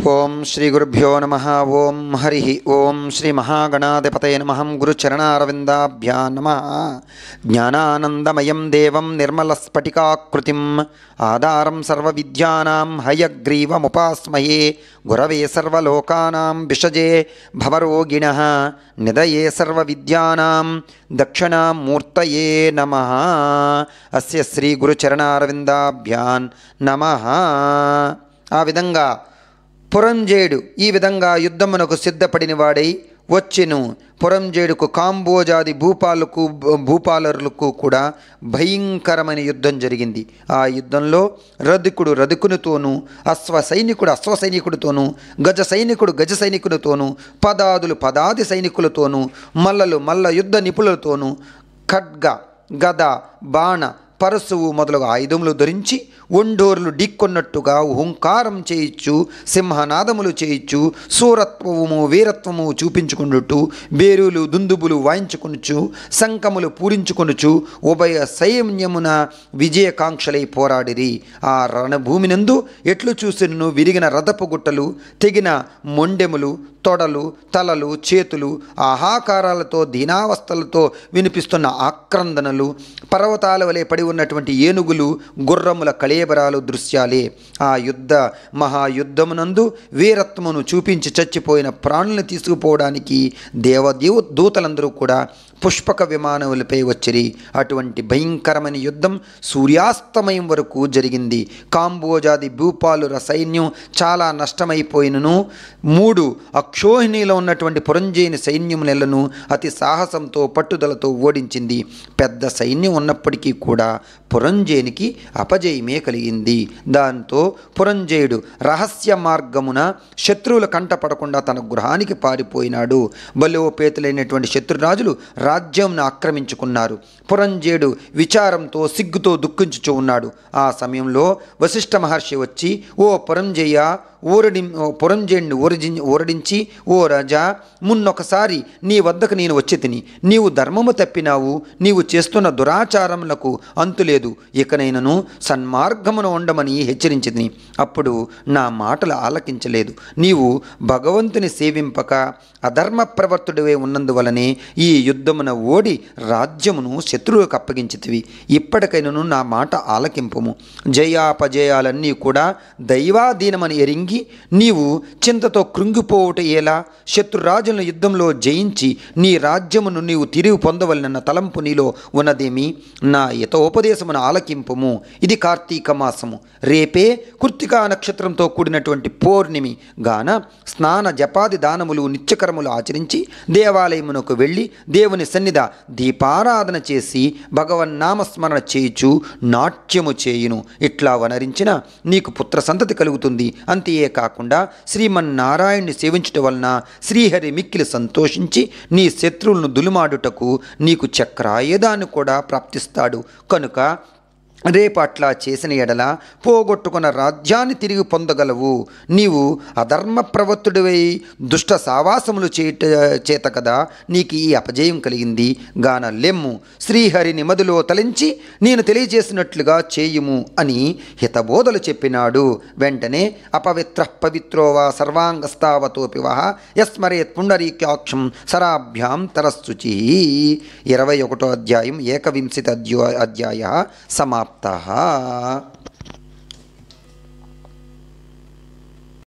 ఓం శ్రీ గురుభ్యో నమః. ఓం హరి ఓం శ్రీ మహాగణాధిపతయ నమః. గురుచరణారవిందాభ్యా నమః. జ్ఞానానందమయం దేవం నిర్మలస్ఫటికాకృతిం ఆధారం సర్వవిద్యానాం హయగ్రీవముపాస్మహే. గురవే సర్వలోకానాం విషజే భవరోగిణః నిదయే సర్వవిద్యానాం దక్షిణామూర్తయే నమః. అస్య శ్రీ గురుచరణారవిందాభ్యాన్ నమః. ఆ విధంగా పురంజేయుడు ఈ విధంగా యుద్ధమునకు సిద్ధపడిన వాడై వచ్చెను. పురంజేయుడుకు కాంబోజాది భూపాలరులకు కూడా భయంకరమైన యుద్ధం జరిగింది. ఆ యుద్ధంలో రధికుడు రధికునితోనూ, అశ్వసైనికుడు అశ్వసైనికుడితోనూ, గజ సైనికుడు గజ సైనికుడితోనూ, పదాదులు పదాది సైనికులతోనూ, మల్లలు మల్ల యుద్ధ నిపుణులతోనూ, ఖడ్గ గద బాణ పరశువు మొదలగు ఆయుధములు ధరించి ఒండోరులు ఢీక్కొన్నట్టుగా హుంకారం చేయించు, సింహనాదములు చేయించు, సూరత్వము వీరత్వము చూపించుకొనుచు, బేరులు దుందుబులు వాయించుకొనుచు, శంఖములు పూరించుకొనుచు ఉభయ సైన్యమున విజయకాంక్షలై పోరాడిరి. ఆ రణభూమినందు ఎట్లు చూసినను విరిగిన రథపు గుట్టలు, తెగిన మొండెములు, తొడలు, తలలు, చేతులు, ఆహాకారాలతో దీనావస్థలతో వినిపిస్తున్న ఆక్రందనలు, పర్వతాల వలె పడి ఉన్నటువంటి ఏనుగులు, గుర్రముల కళేబరాలు దృశ్యాలే. ఆ మహాయుద్ధమునందు వీరత్వమును చూపించి చచ్చిపోయిన ప్రాణులను తీసుకుపోవడానికి దూతలందరూ కూడా పుష్పక విమానములపై వచ్చిరి. అటువంటి భయంకరమైన యుద్ధం సూర్యాస్తమయం వరకు జరిగింది. కాంబోజాది భూపాలుర సైన్యం చాలా నష్టమైపోయినను 3 అక్షోహిణిలో ఉన్నటువంటి పురంజేయుని సైన్యములను అతి సాహసంతో పట్టుదలతో ఓడించింది. పెద్ద సైన్యం ఉన్నప్పటికీ కూడా పురంజేయునికి అపజయమే కలిగింది. దాంతో పురంజేయుడు రహస్య మార్గమున శత్రువుల కంటపడకుండా తన గృహానికి పారిపోయినాడు. బలోపేతులైనటువంటి శత్రురాజులు రాజ్యంను ఆక్రమించుకున్నారు. పురంజేయుడు విచారంతో సిగ్గుతో దుఃఖించుచూ ఉన్నాడు. ఆ సమయంలో వశిష్ఠ మహర్షి వచ్చి, ఓ పురంజేయ, పురంజేయుడిని ఊరడించి, ఓ రాజా, మున్నొకసారి నీ వద్దకు నేను వచ్చి తిని నీవు ధర్మము తప్పినావు. నీవు చేస్తున్న దురాచారములకు అంతులేదు. ఇకనైనను సన్మార్గమును ఉండమని హెచ్చరించింది. అప్పుడు నా మాటలు ఆలకించలేదు. నీవు భగవంతుని సేవింపక అధర్మ ప్రవర్తుడివే ఉన్నందువలనే ఈ యుద్ధమున ఓడి రాజ్యమును శత్రువులకు అప్పగించితివి. ఇప్పటికైనను నా మాట ఆలకింపుము. జయాపజయాలన్నీ కూడా దైవాధీనమని ఎరింగి నీవు చింతతో కృంగిపోవుట ఎలా? శత్రురాజులను యుద్ధంలో జయించి నీ రాజ్యమును నీవు తిరిగి పొందవలనన్న తలంపు నీలో ఉన్నదేమి? నా హితోపదేశమును ఆలకింపుము. ఇది కార్తీక మాసము. రేపే కృత్తికా నక్షత్రంతో కూడినటువంటి పౌర్ణమి గాన స్నాన జపాది దానములు నిత్యకరములు ఆచరించి దేవాలయమునకు వెళ్ళి దేవుని సన్నిధ దీపారాధన చేసి భగవన్నామస్మరణ చేయుచు నాట్యము చేయును. ఇట్లా వనరించిన నీకు పుత్ర సంతతి కలుగుతుంది. అంతే కాకుండా శ్రీమన్నారాయణ్ణి సేవించటం వలన శ్రీహరి మిక్కిలి సంతోషించి నీ శత్రువులను దులుమాడుటకు నీకు చక్రాయుధాన్ని కూడా ప్రాప్తిస్తాడు. కనుక రేపు అట్లా చేసిన ఎడల పోగొట్టుకున్న రాజ్యాన్ని తిరిగి పొందగలవు. నీవు అధర్మ ప్రవృత్తుడివై దుష్ట సావాసములు చేత కదా నీకు ఈ అపజయం కలిగింది. గాన లెమ్ము, శ్రీహరిని మదిలో తలంచి నేను తెలియజేసినట్లుగా చేయుము అని హితబోధలు చెప్పినాడు. వెంటనే అపవిత్ర పవిత్రోవా సర్వాంగస్తావతోపి వహ యస్మరేత్ పుండరీకాక్షం సరాభ్యాం తరస్సుచి. 21వ అధ్యాయం 21వ అధ్యాయ సమాప్త.